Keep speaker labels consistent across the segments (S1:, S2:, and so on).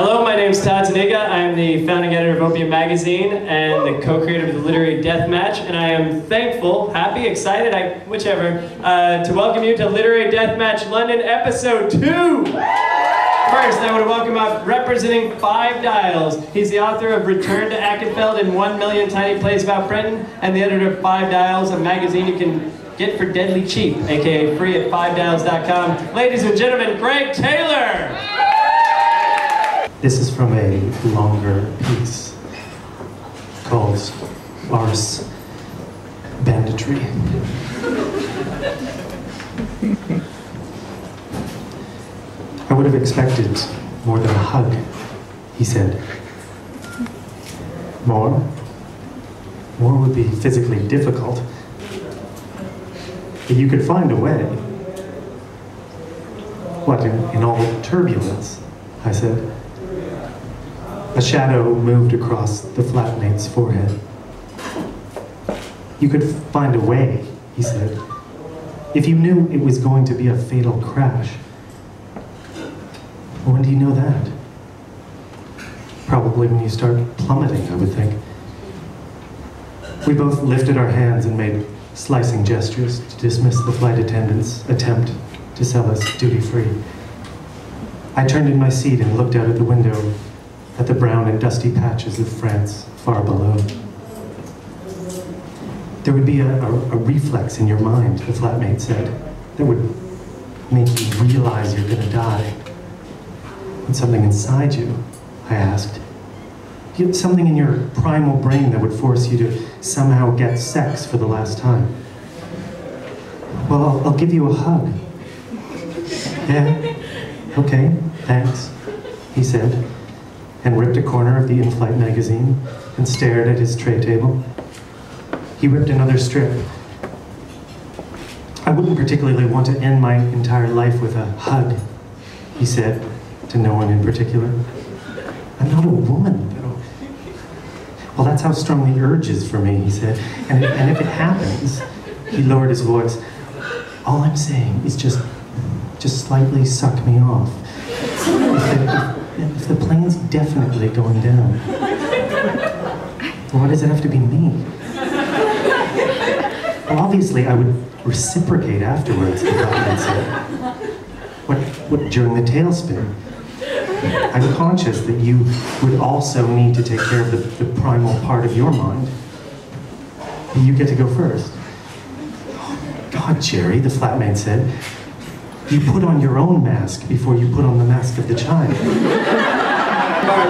S1: Hello, my name is Todd Zuniga. I am the founding editor of Opium Magazine and the co-creator of the Literary Deathmatch, and I am thankful, happy, excited, whichever, to welcome you to Literary Deathmatch London Episode 2! First, I want to welcome up representing Five Dials. He's the author of Return to Ackenfeld and 1 Million Tiny Plays About Brenton, and the editor of Five Dials, a magazine you can get for deadly cheap, aka free at FiveDials.com. Ladies and gentlemen, Craig Taylor!
S2: This is from a longer piece called Ars Banditry. I would have expected more than a hug, he said. More would be physically difficult. But you could find a way. What, in all the turbulence? I said. A shadow moved across the flatmate's forehead. You could find a way, he said, if you knew it was going to be a fatal crash. When do you know that? Probably when you start plummeting, I would think. We both lifted our hands and made slicing gestures to dismiss the flight attendant's attempt to sell us duty-free. I turned in my seat and looked out at the window at the brown and dusty patches of France far below. There would be a reflex in your mind, the flatmate said, that would make you realize you're going to die. And something inside you, I asked. Something in your primal brain that would force you to somehow get sex for the last time. Well, I'll give you a hug. Yeah? Okay, thanks, he said, and ripped a corner of the in-flight magazine and stared at his tray table. He ripped another strip. I wouldn't particularly want to end my entire life with a hug, he said, to no one in particular. I'm not a woman, though. Well, that's how strong the urge is for me, he said. And if it happens, he lowered his voice, all I'm saying is just slightly suck me off. If the plane's definitely going down, why does it have to be me? Well, obviously I would reciprocate afterwards, the doctor said. What during the tailspin? I'm conscious that you would also need to take care of the primal part of your mind. You get to go first. Oh, God, Jerry, the flatmate said. You put on your own mask before you put on the mask of the child.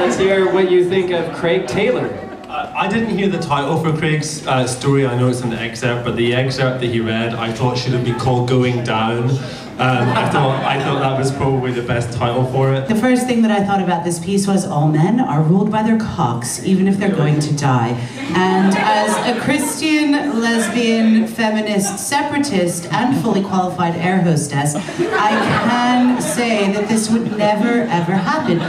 S1: Let's hear what you think of Craig Taylor.
S3: I didn't hear the title for Craig's story. I know it's an excerpt, but the excerpt that he read I thought should have been called Going Down. I thought that was probably the best title for it.
S4: The first thing that I thought about this piece was all men are ruled by their cocks, even if they're going to die. And as a Christian, lesbian, feminist, separatist, and fully qualified air hostess, I can say that this would never, ever happen.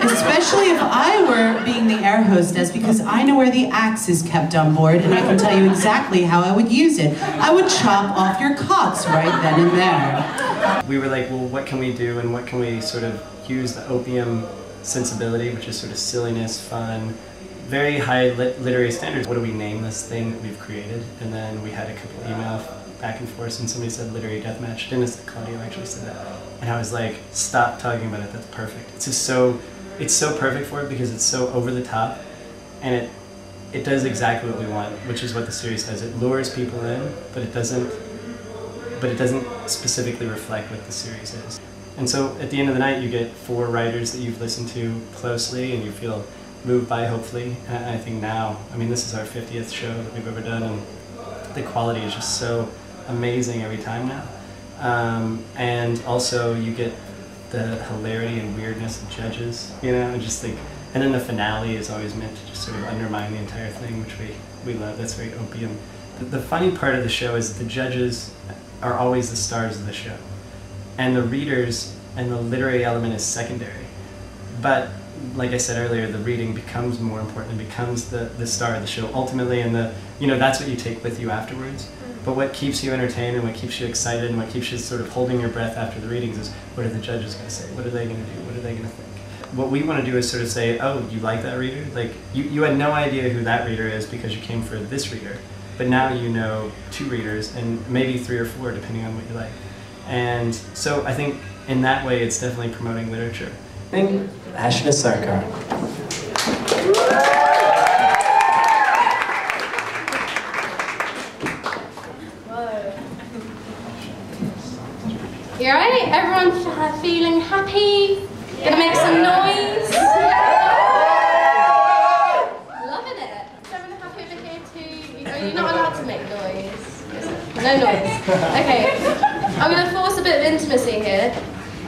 S4: Especially if I were being the air hostess, because I know where the axe is kept on board, and I can tell you exactly how I would use it. I would chop off your cocks right then and there.
S1: We were like, well, what can we do, and what can we sort of use the opium sensibility, which is sort of silliness, fun, very high literary standards. What do we name this thing that we've created? And then we had a couple emails back and forth, and somebody said Literary Deathmatch. Dennis Claudio actually said that. And I was like, stop talking about it, that's perfect. It's just so, it's so perfect for it because it's so over the top, and it does exactly what we want, which is what the series does. It lures people in, but it doesn't specifically reflect what the series is. And so at the end of the night, you get 4 writers that you've listened to closely and you feel moved by, hopefully. And I think now, I mean, this is our 50th show that we've ever done, and the quality is just so amazing every time now. And also you get the hilarity and weirdness of judges, you know, and just think, and then the finale is always meant to just sort of undermine the entire thing, which we love. That's very opium. The funny part of the show is that the judges are always the stars of the show, and the readers and the literary element is secondary. But like I said earlier, the reading becomes more important and becomes the star of the show ultimately, and that's what you take with you afterwards. But what keeps you entertained and what keeps you excited and what keeps you sort of holding your breath after the readings is, what are the judges going to say? What are they going to do? What are they going to think? what we want to do is sort of say, oh, you like that reader? Like, you had no idea who that reader is because you came for this reader. But now you know 2 readers, and maybe 3 or 4, depending on what you like. And so I think in that way, it's definitely promoting literature.
S5: Ashna Sarkar.
S6: You alright? Everyone feeling happy? Gonna make some noise? Loving it. Is everyone happy over here too? Are you not allowed to make noise? No noise. Okay. I'm gonna force a bit of intimacy here.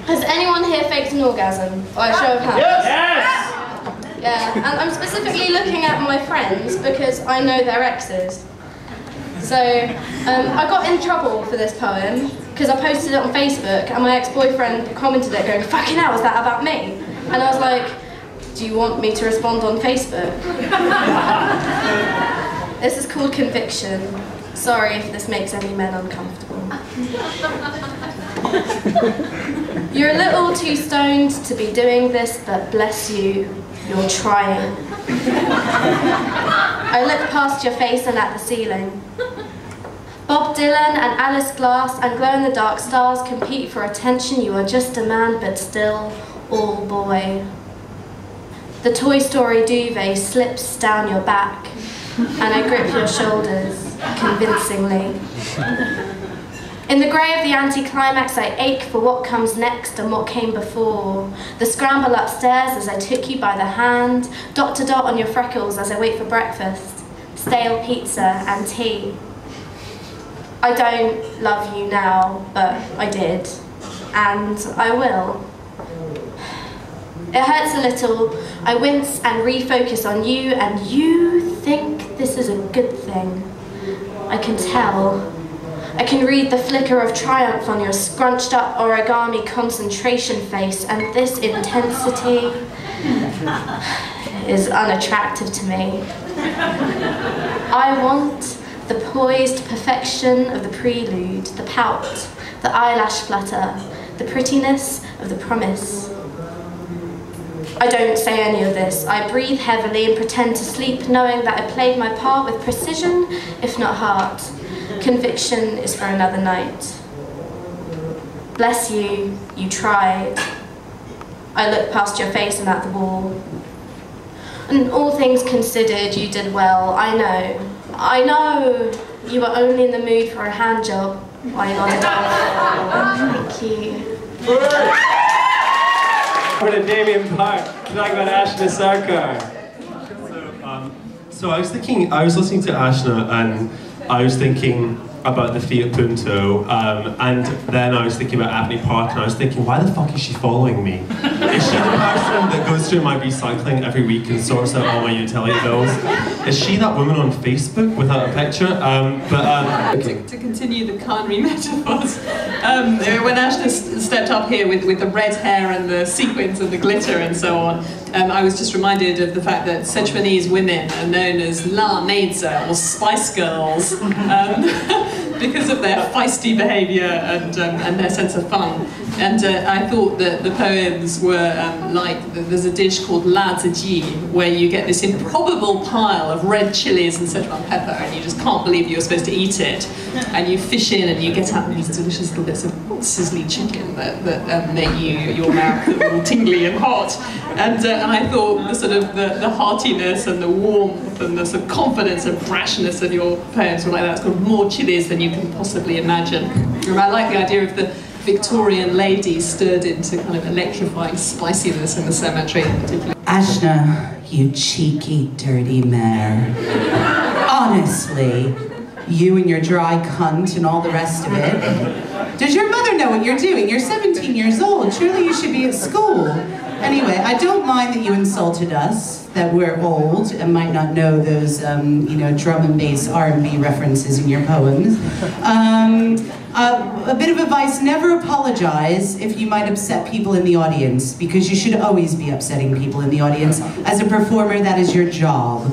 S6: Has anyone here faked an orgasm? By a show of hands.
S1: Yes!
S6: Yeah, and I'm specifically looking at my friends because I know their exes. So, I got in trouble for this poem because I posted it on Facebook and my ex-boyfriend commented it going, fucking hell, is that about me? And I was like, do you want me to respond on Facebook? This is called conviction. Sorry if this makes any men uncomfortable. You're a little too stoned to be doing this, but bless you, you're trying. I look past your face and at the ceiling. Bob Dylan and Alice Glass and glow-in-the-dark stars compete for attention. You are just a man, but still all boy. The Toy Story duvet slips down your back, and I grip your shoulders convincingly. In the grey of the anticlimax, I ache for what comes next and what came before. The scramble upstairs as I took you by the hand, dot to dot on your freckles as I wait for breakfast, stale pizza and tea. I don't love you now, but I did, and I will. It hurts a little. I wince and refocus on you, and you think this is a good thing. I can tell. I can read the flicker of triumph on your scrunched up origami concentration face, and this intensity is unattractive to me. I want the poised perfection of the prelude, the pout, the eyelash flutter, the prettiness of the promise. I don't say any of this. I breathe heavily and pretend to sleep, knowing that I played my part with precision, if not heart. Conviction is for another night. Bless you, you tried. I look past your face and at the wall. And all things considered, you did well, I know. I know you were only in the mood for a hand job lying on the floor. Thank you.
S3: For the Damien Park, talking about Ashna Sarkar. So I was listening to Ashna and I was thinking about the Fiat Punto, and then I was thinking about Abney Park, and I was thinking, why the fuck is she following me? Is she the person that goes through my recycling every week and sorts out all my utility bills? Is she that woman on Facebook without a picture?
S7: To continue the culinary metaphors, when Ashna stepped up here with the red hair and the sequins and the glitter and so on, I was just reminded of the fact that Sichuanese women are known as La Maidza, or Spice Girls, because of their feisty behaviour and their sense of fun. And I thought that the poems were there's a dish called La Tzaji, where you get this improbable pile of red chilies and Sichuan pepper, and you just can't believe you're supposed to eat it. And you fish in and you get out these delicious little bits of sizzly chicken that make your mouth all tingly and hot. And I thought the sort of the heartiness and the warmth and the sort of confidence and brashness of your poems were like that. It's got more chilies than you can possibly imagine. And I like the idea of the Victorian lady stirred into kind of electrifying spiciness in the cemetery in particular.
S4: Ashna, you cheeky, dirty mare. Honestly, you and your dry cunt and all the rest of it. Does your mother know what you're doing? You're 17 years old. Surely you should be at school. Anyway, I don't mind that you insulted us, that we're old and might not know those, drum and bass R&B references in your poems. A bit of advice, never apologize if you might upset people in the audience, because you should always be upsetting people in the audience. As a performer, that is your job.